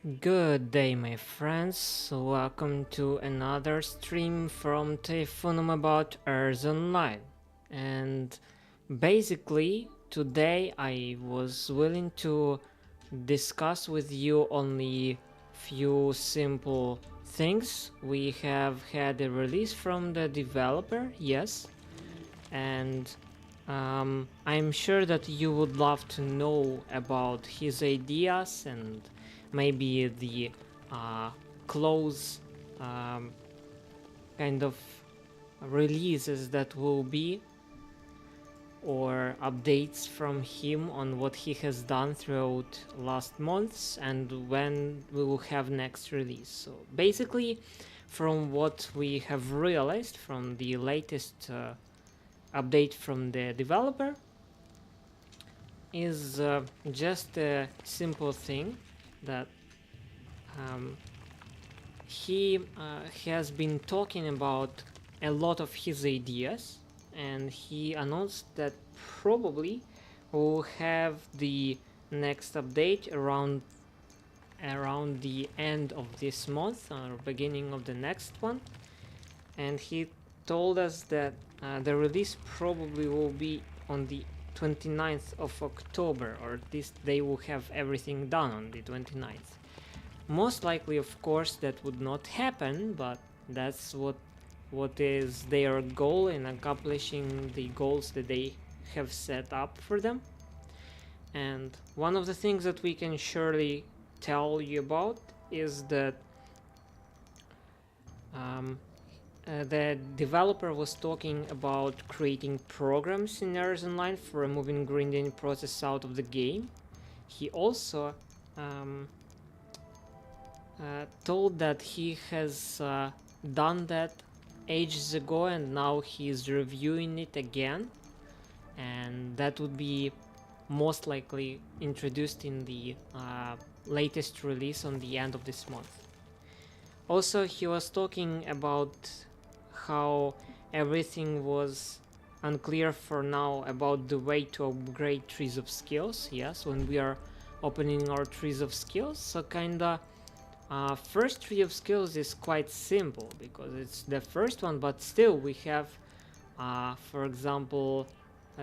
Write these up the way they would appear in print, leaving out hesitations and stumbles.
Good day, my friends. Welcome to another stream from Typhoonum about Earth Online. And basically, today I was willing to discuss with you only few simple things. We have had a release from the developer, yes, and I'm sure that you would love to know about his ideas and maybe the uh, close um, kind of releases that will be, or updates from him on what he has done throughout last months and when we will have next release. So basically, from what we have realized from the latest update from the developer, is just a simple thing that um, he has been talking about a lot of his ideas, and he announced that probably we'll have the next update around the end of this month or beginning of the next one. And he told us that the release probably will be on the 29th of October, or at least they will have everything done on the 29th. Most likely, of course, that would not happen, but that's what is their goal in accomplishing the goals that they have set up for them. And one of the things that we can surely tell you about is that um, the developer was talking about creating programs in Earth Online for removing grinding process out of the game. He also um, told that he has done that ages ago and now he is reviewing it again, and that would be most likely introduced in the latest release on the end of this month. Also, he was talking about how everything was unclear for now about the way to upgrade trees of skills. Yes, when we are opening our trees of skills, so kinda first tree of skills is quite simple because it's the first one, but still we have for example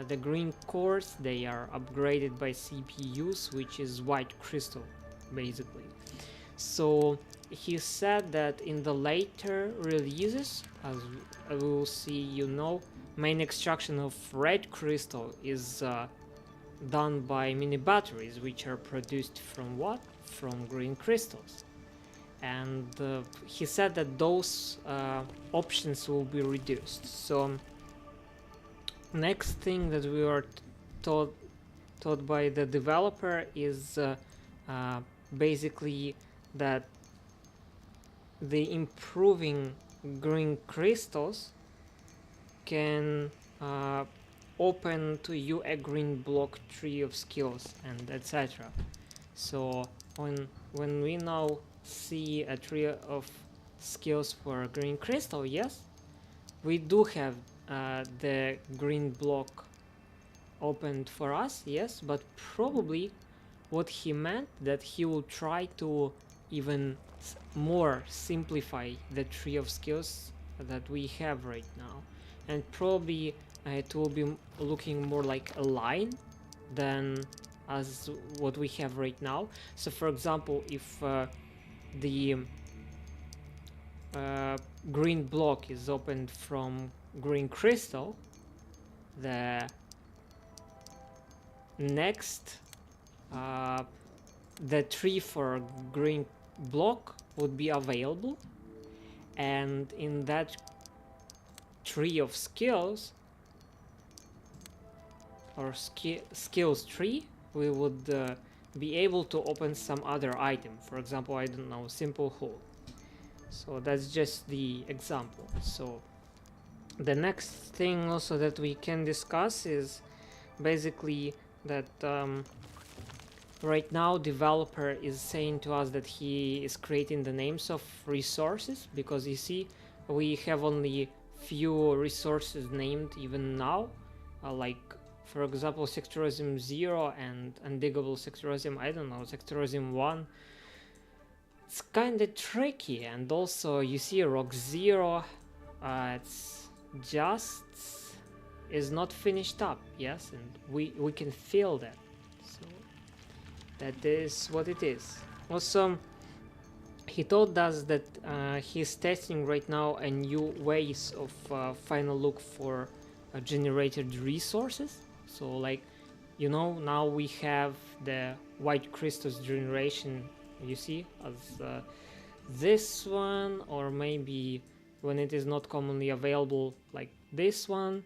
the green cores. They are upgraded by CPUs, which is white crystal basically. So he said that in the later releases, as we will see, main extraction of red crystal is done by mini batteries, which are produced from what? From green crystals. And he said that those options will be reduced. So next thing that we are taught by the developer is basically that the improving green crystals can open to you a green block tree of skills and etc. So when we now see a tree of skills for a green crystal, yes, we do have the green block opened for us, yes, but probably what he meant that he will try to even more simplify the tree of skills that we have right now, and probably it will be looking more like a line than as what we have right now. So for example, if the green block is opened from green crystal, the next the tree for green block would be available, and in that tree of skills or skills tree we would be able to open some other item, for example, I don't know, simple hole. So that's just the example. So the next thing also that we can discuss is basically that right now developer is saying to us that he is creating the names of resources, because you see we have only few resources named even now, like for example Sectorism 0 and Undiggable Sectorism, I don't know, Sectorism 1, it's kind of tricky. And also you see Rock Zero, it's just is not finished up, yes, and we can feel that. So that is what it is. Also, he told us that he's testing right now a new ways of final look for generated resources. So like, you know, now we have the white crystals generation, you see, as this one, or maybe when it is not commonly available, like this one.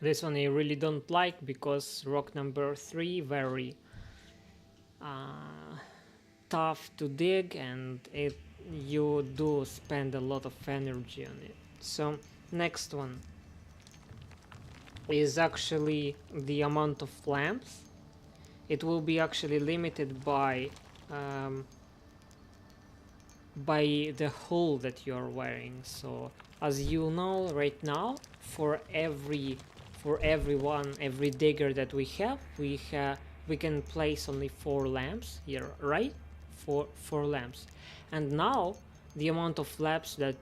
This one I really don't like because rock number 3 very tough to dig, and you do spend a lot of energy on it. So next one is actually the amount of lamps. It will be actually limited by the hull that you're wearing. So as you know right now, for every digger that we can place only 4 lamps here, right? Four lamps. And now the amount of lamps that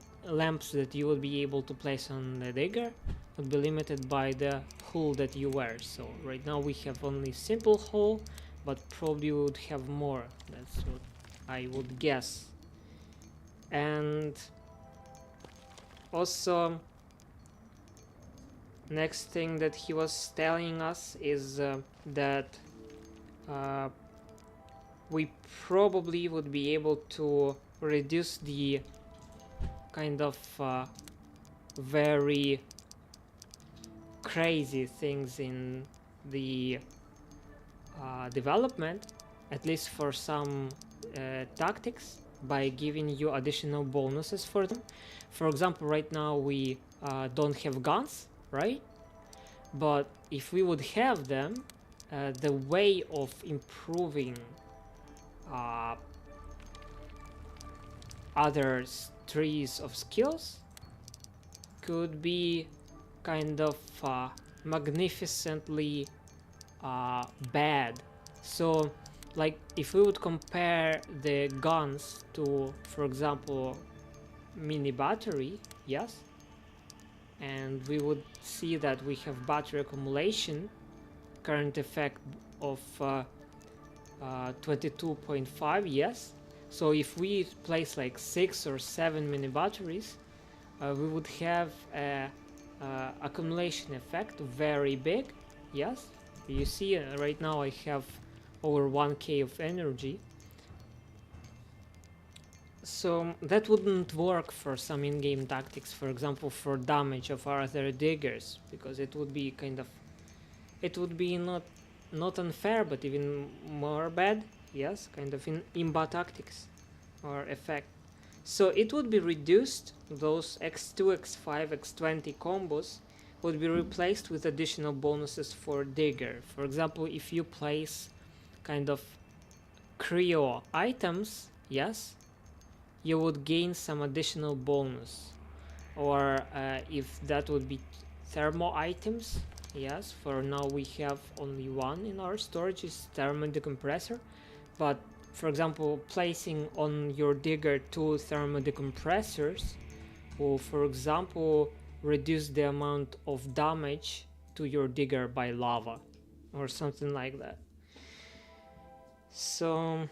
you will be able to place on the digger would be limited by the hull that you wear. So right now we have only simple hull, but probably we would have more. That's what I would guess. And also, next thing that he was telling us is that we probably would be able to reduce the kind of very crazy things in the development, at least for some tactics, by giving you additional bonuses for them. For example, right now we don't have guns, right? But if we would have them, the way of improving other trees of skills could be kind of magnificently bad. So like if we would compare the guns to, for example, mini battery, yes, and we would see that we have battery accumulation, current effect of 22.5, yes. So if we place like 6 or 7 mini batteries, we would have a accumulation effect very big, yes. You see right now I have over 1k of energy. So that wouldn't work for some in-game tactics, for example for damage of other diggers, because it would be not unfair, but even more bad, yes, kind of in imba tactics or effect. So it would be reduced, those x2, x5, x20 combos would be replaced with additional bonuses for digger. For example, if you place kind of cryo items, yes, you would gain some additional bonus. Or if that would be thermo items, yes, for now we have only one in our storage, is thermo decompressor. But for example, placing on your digger 2 thermo decompressors will, for example, reduce the amount of damage to your digger by lava or something like that. So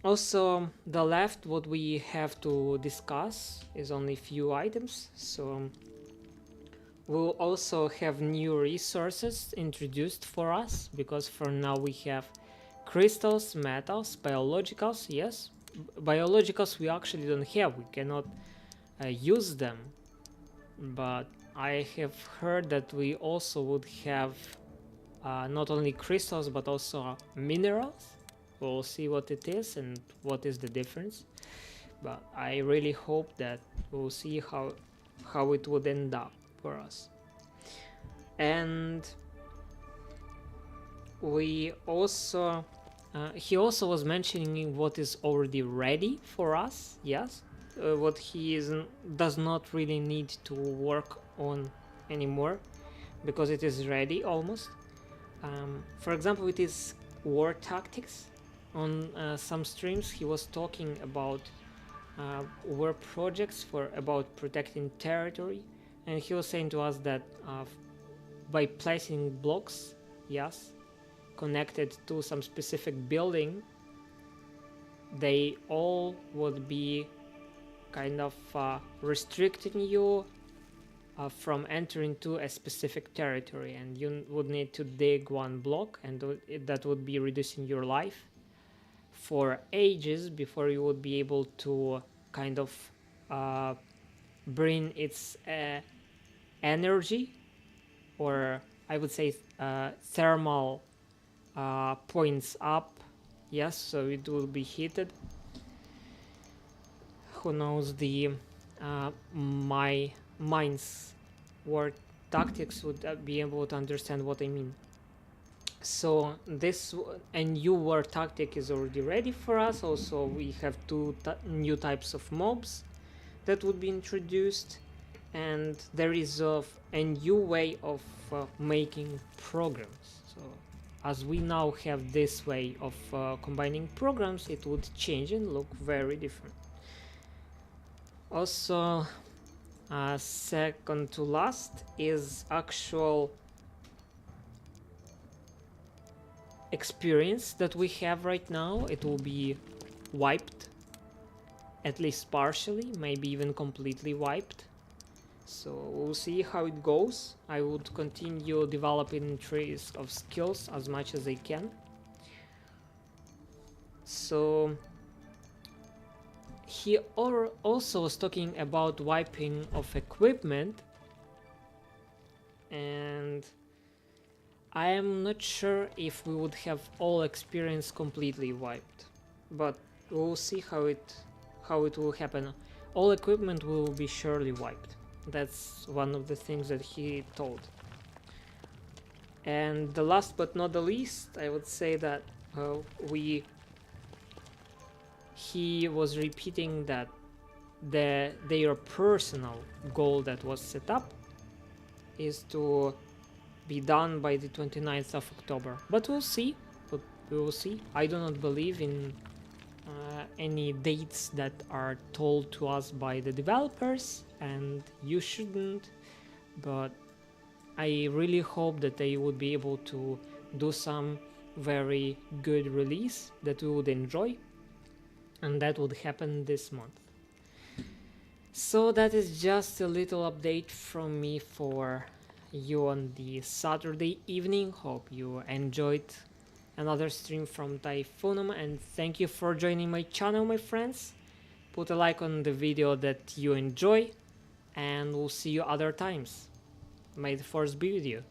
also the left, what we have to discuss is only few items. So we'll also have new resources introduced for us, because for now we have crystals, metals, biologicals, yes. Biologicals we actually don't have, we cannot use them, but I have heard that we also would have not only crystals but also minerals. We'll see what it is and what is the difference, but I really hope that we'll see how it would end up for us. And we also he also was mentioning what is already ready for us, yes, what he does not really need to work on anymore, because it is ready almost. For example, it is war tactics. on some streams he was talking about were projects for about protecting territory, and he was saying to us that by placing blocks, yes, connected to some specific building, they all would be kind of restricting you from entering to a specific territory, and you would need to dig one block, and that would be reducing your life for ages before you would be able to kind of bring its energy, or I would say thermal points up. Yes, so it will be heated. Who knows the my mind's war tactics would be able to understand what I mean. So this a new war tactic is already ready for us. Also, we have two new types of mobs that would be introduced, and there is a new way of making programs. So as we now have this way of combining programs, it would change and look very different. Also, second to last is actual experience that we have right now. It will be wiped, at least partially, maybe even completely wiped. So we'll see how it goes. I would continue developing trees of skills as much as I can. So he also was talking about wiping of equipment, and I am not sure if we would have all experience completely wiped, but we'll see how it will happen. All equipment will be surely wiped. That's one of the things that he told. And the last but not the least, I would say that he was repeating that their personal goal that was set up is to be done by the 29th of October. But we'll see. We will see. I do not believe in any dates that are told to us by the developers, and you shouldn't. But I really hope that they would be able to do some very good release that we would enjoy, and that would happen this month. So that is just a little update from me for you on the Saturday evening. Hope you enjoyed another stream from Typhoonum, and thank you for joining my channel, my friends. Put a like on the video that you enjoy, and we'll see you other times. May the force be with you.